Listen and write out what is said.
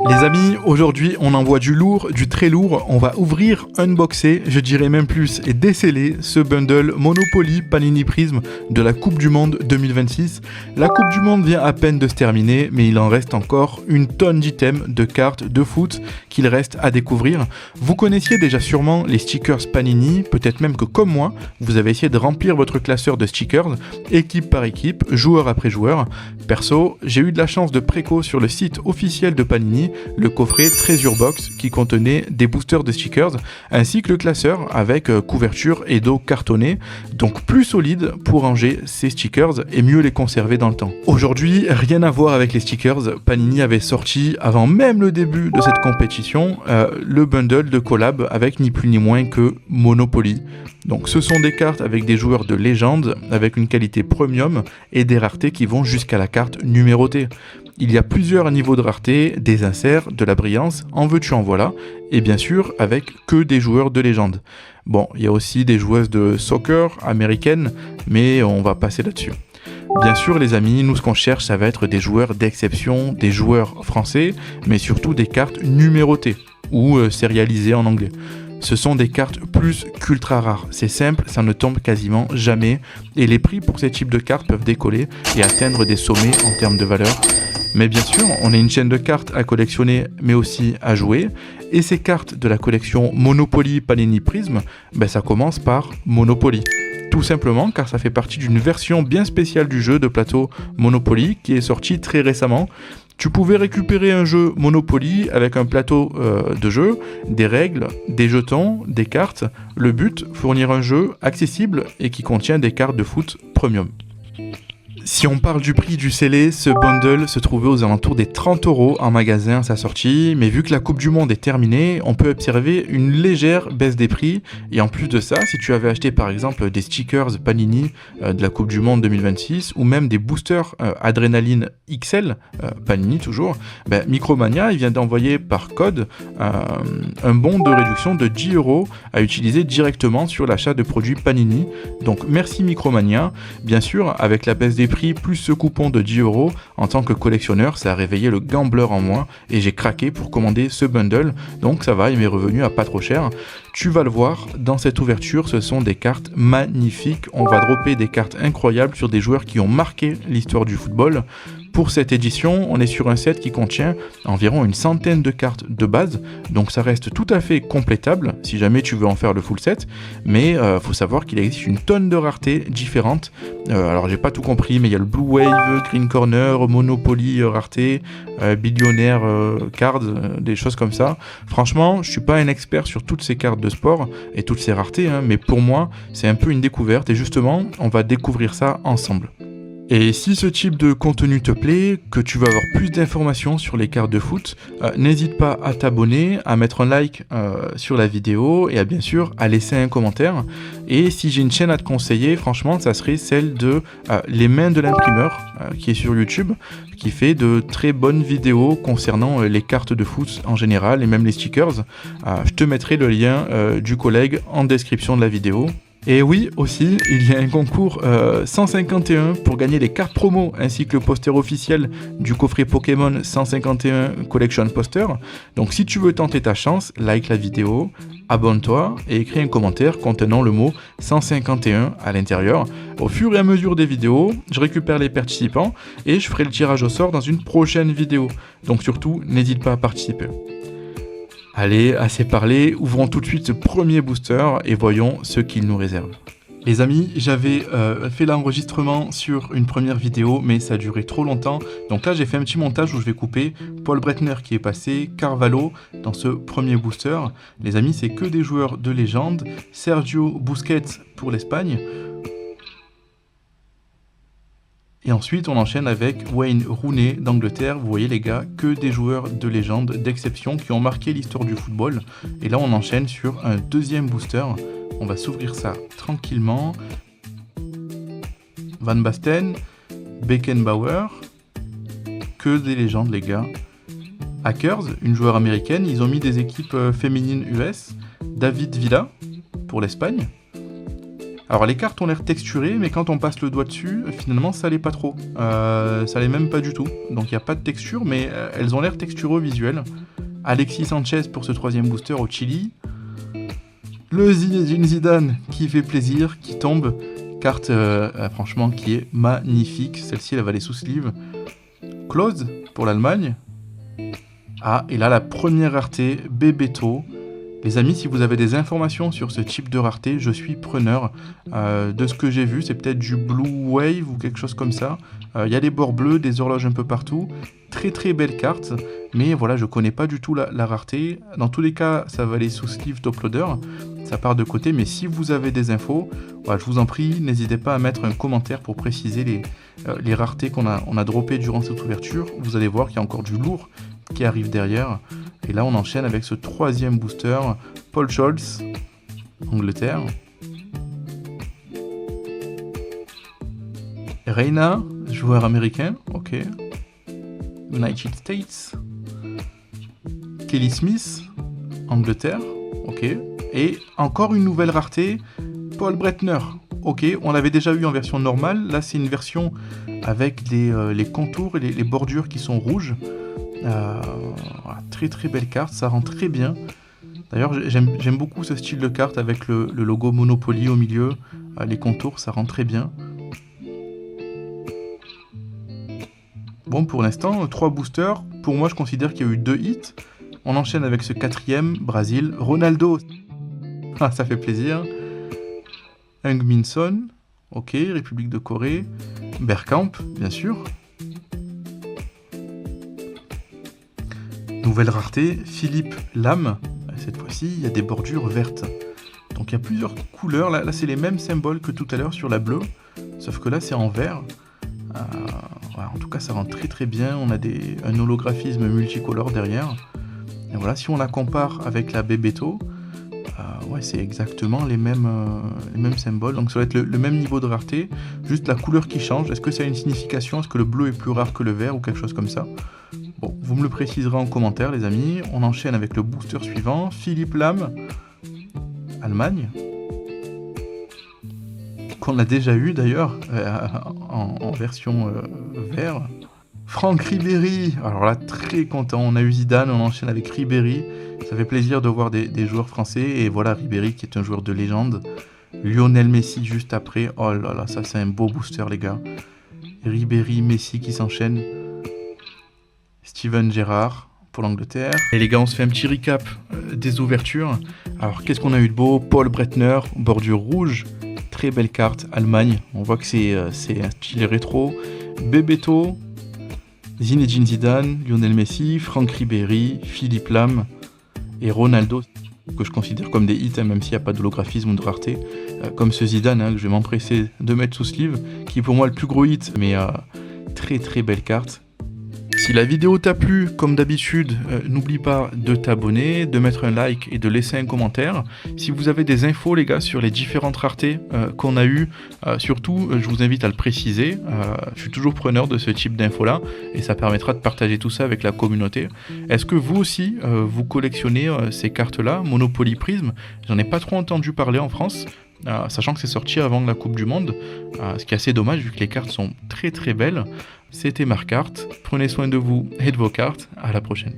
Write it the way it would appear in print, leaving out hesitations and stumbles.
Les amis, aujourd'hui on envoie du lourd, du très lourd, on va ouvrir, unboxer, je dirais même plus, et déceler ce bundle Monopoly Panini Prism de la Coupe du Monde 2026. La Coupe du Monde vient à peine de se terminer, mais il en reste encore une tonne d'items, de cartes, de foot qu'il reste à découvrir. Vous connaissiez déjà sûrement les stickers Panini, peut-être même que comme moi, vous avez essayé de remplir votre classeur de stickers, équipe par équipe, joueur après joueur. Perso, j'ai eu de la chance de préco sur le site officiel de Panini, le coffret Treasure Box qui contenait des boosters de stickers ainsi que le classeur avec couverture et dos cartonné, donc plus solide pour ranger ces stickers et mieux les conserver dans le temps. Aujourd'hui, rien à voir avec les stickers, Panini avait sorti avant même le début de cette compétition le bundle de collab avec ni plus ni moins que Monopoly. Donc ce sont des cartes avec des joueurs de légende, avec une qualité premium et des raretés qui vont jusqu'à la carte numérotée. Il y a plusieurs niveaux de rareté, des inserts, de la brillance, en veux-tu en voilà, et bien sûr avec que des joueurs de légende. Bon, il y a aussi des joueuses de soccer américaines, mais on va passer là-dessus. Bien sûr les amis, nous ce qu'on cherche ça va être des joueurs d'exception, des joueurs français, mais surtout des cartes numérotées, ou sérialisées en anglais. Ce sont des cartes plus qu'ultra rares, c'est simple, ça ne tombe quasiment jamais, et les prix pour ces types de cartes peuvent décoller et atteindre des sommets en termes de valeur. Mais bien sûr, on a une chaîne de cartes à collectionner, mais aussi à jouer. Et ces cartes de la collection Monopoly Panini Prism, ça commence par Monopoly. Tout simplement car ça fait partie d'une version bien spéciale du jeu de plateau Monopoly qui est sorti très récemment. Tu pouvais récupérer un jeu Monopoly avec un plateau de jeu, des règles, des jetons, des cartes. Le but, fournir un jeu accessible et qui contient des cartes de foot premium. Si on parle du prix du scellé, ce bundle se trouvait aux alentours des 30€ en magasin à sa sortie, mais vu que la Coupe du Monde est terminée, on peut observer une légère baisse des prix, et en plus de ça, si tu avais acheté par exemple des stickers Panini de la Coupe du Monde 2026, ou même des boosters Adrénaline XL, Panini toujours, Micromania il vient d'envoyer par code un bon de réduction de 10€ à utiliser directement sur l'achat de produits Panini, donc merci Micromania, bien sûr avec la baisse des prix plus ce coupon de 10€, en tant que collectionneur, ça a réveillé le gambler en moi et j'ai craqué pour commander ce bundle, donc ça va, il m'est revenu à pas trop cher. Tu vas le voir, dans cette ouverture, ce sont des cartes magnifiques, on va dropper des cartes incroyables sur des joueurs qui ont marqué l'histoire du football. Pour cette édition, on est sur un set qui contient environ une centaine de cartes de base, donc ça reste tout à fait complétable si jamais tu veux en faire le full set, mais faut savoir qu'il existe une tonne de raretés différentes. Alors j'ai pas tout compris, mais il y a le Blue Wave, Green Corner, Monopoly rareté, Billionaire Cards, des choses comme ça. Franchement, je suis pas un expert sur toutes ces cartes de sport et toutes ces raretés, mais pour moi, c'est un peu une découverte et justement, on va découvrir ça ensemble. Et si ce type de contenu te plaît, que tu veux avoir plus d'informations sur les cartes de foot, n'hésite pas à t'abonner, à mettre un like sur la vidéo et à bien sûr à laisser un commentaire. Et si j'ai une chaîne à te conseiller, franchement, ça serait celle de Les Mains de l'imprimeur, qui est sur YouTube, qui fait de très bonnes vidéos concernant les cartes de foot en général et même les stickers. Je te mettrai le lien du collègue en description de la vidéo. Et oui, aussi, il y a un concours 151 pour gagner les cartes promo ainsi que le poster officiel du coffret Pokémon 151 Collection Poster. Donc si tu veux tenter ta chance, like la vidéo, abonne-toi et écris un commentaire contenant le mot 151 à l'intérieur. Au fur et à mesure des vidéos, je récupère les participants et je ferai le tirage au sort dans une prochaine vidéo. Donc surtout, n'hésite pas à participer. Allez, assez parlé, ouvrons tout de suite ce premier booster et voyons ce qu'il nous réserve. Les amis, j'avais fait l'enregistrement sur une première vidéo, mais ça a duré trop longtemps. Donc là, j'ai fait un petit montage où je vais couper Paul Breitner qui est passé, Carvalho dans ce premier booster. Les amis, c'est que des joueurs de légende. Sergio Busquets pour l'Espagne. Et ensuite, on enchaîne avec Wayne Rooney d'Angleterre. Vous voyez les gars, que des joueurs de légende, d'exception, qui ont marqué l'histoire du football. Et là, on enchaîne sur un deuxième booster. On va s'ouvrir ça tranquillement. Van Basten, Beckenbauer, que des légendes les gars. Hackers, une joueur américaine, ils ont mis des équipes féminines US. David Villa, pour l'Espagne. Alors les cartes ont l'air texturées, mais quand on passe le doigt dessus, finalement ça l'est pas trop. Ça l'est même pas du tout. Donc il n'y a pas de texture, mais elles ont l'air texturées au visuel. Alexis Sanchez pour ce 3e booster au Chili. Le Zinedine Zidane qui fait plaisir, qui tombe. Carte franchement qui est magnifique. Celle-ci elle va aller sous sleeve. Klose pour l'Allemagne. Ah, et là la première rareté, Bebeto. Les amis, si vous avez des informations sur ce type de rareté, je suis preneur. De ce que j'ai vu, c'est peut-être du Blue Wave ou quelque chose comme ça. Il y a des bords bleus, des horloges un peu partout. Très très belle carte, mais voilà, je connais pas du tout la rareté. Dans tous les cas, ça va aller sous sleeve top loader. Ça part de côté, mais si vous avez des infos, voilà, je vous en prie, n'hésitez pas à mettre un commentaire pour préciser les raretés qu'on a droppées durant cette ouverture. Vous allez voir qu'il y a encore du lourd qui arrive derrière. Et là, on enchaîne avec ce 3e booster, Paul Scholes, Angleterre. Reina, joueur américain, ok. United States. Kelly Smith, Angleterre, ok. Et encore une nouvelle rareté, Paul Breitner, ok. On l'avait déjà eu en version normale, là c'est une version avec les contours et les bordures qui sont rouges. Voilà, très très belle carte, ça rend très bien. D'ailleurs j'aime beaucoup ce style de carte avec le logo Monopoly au milieu, les contours, ça rend très bien. Bon, pour l'instant, 3 boosters. Pour moi, je considère qu'il y a eu 2 hits. On enchaîne avec ce 4e, Brésil. Ronaldo. Ah, ça fait plaisir. Heung-min Son. Ok, République de Corée. Bergkamp, bien sûr. Nouvelle rareté, Philippe Lam. Cette fois-ci, il y a des bordures vertes. Donc il y a plusieurs couleurs. Là c'est les mêmes symboles que tout à l'heure sur la bleue. Sauf que là, c'est en vert. Voilà, en tout cas, ça rend très très bien. On a un holographisme multicolore derrière. Et voilà, si on la compare avec la Bebeto, ouais, c'est exactement les mêmes symboles. Donc ça va être le même niveau de rareté, juste la couleur qui change. Est-ce que ça a une signification? Est-ce que le bleu est plus rare que le vert ou quelque chose comme ça? Bon, vous me le préciserez en commentaire, les amis. On enchaîne avec le booster suivant, Philippe Lam, Allemagne. Qu'on a déjà eu d'ailleurs en version vert. Franck Ribéry, alors là très content, on a eu Zidane, on enchaîne avec Ribéry, ça fait plaisir de voir des joueurs français, et voilà Ribéry qui est un joueur de légende. Lionel Messi juste après, oh là là, ça c'est un beau booster les gars. Ribéry, Messi qui s'enchaînent. Steven Gerrard pour l'Angleterre. Et les gars, on se fait un petit recap des ouvertures. Alors qu'est-ce qu'on a eu de beau? Paul Breitner, bordure rouge. Très belle carte, Allemagne, on voit que c'est un style rétro. Bebeto, Zinedine Zidane, Lionel Messi, Franck Ribéry, Philippe Lam et Ronaldo, que je considère comme des hits, hein, même s'il n'y a pas d'holographisme ou de rareté, comme ce Zidane, hein, que je vais m'empresser de mettre sous sleeve, qui est pour moi le plus gros hit, mais très très belle carte. Si la vidéo t'a plu, comme d'habitude, n'oublie pas de t'abonner, de mettre un like et de laisser un commentaire. Si vous avez des infos, les gars, sur les différentes raretés qu'on a eues, surtout, je vous invite à le préciser. Je suis toujours preneur de ce type d'infos-là et ça permettra de partager tout ça avec la communauté. Est-ce que vous aussi, vous collectionnez ces cartes-là, Monopoly Prism? J'en ai pas trop entendu parler en France. Sachant que c'est sorti avant la Coupe du Monde, ce qui est assez dommage vu que les cartes sont très très belles. C'était Marc Art, prenez soin de vous et de vos cartes, à la prochaine.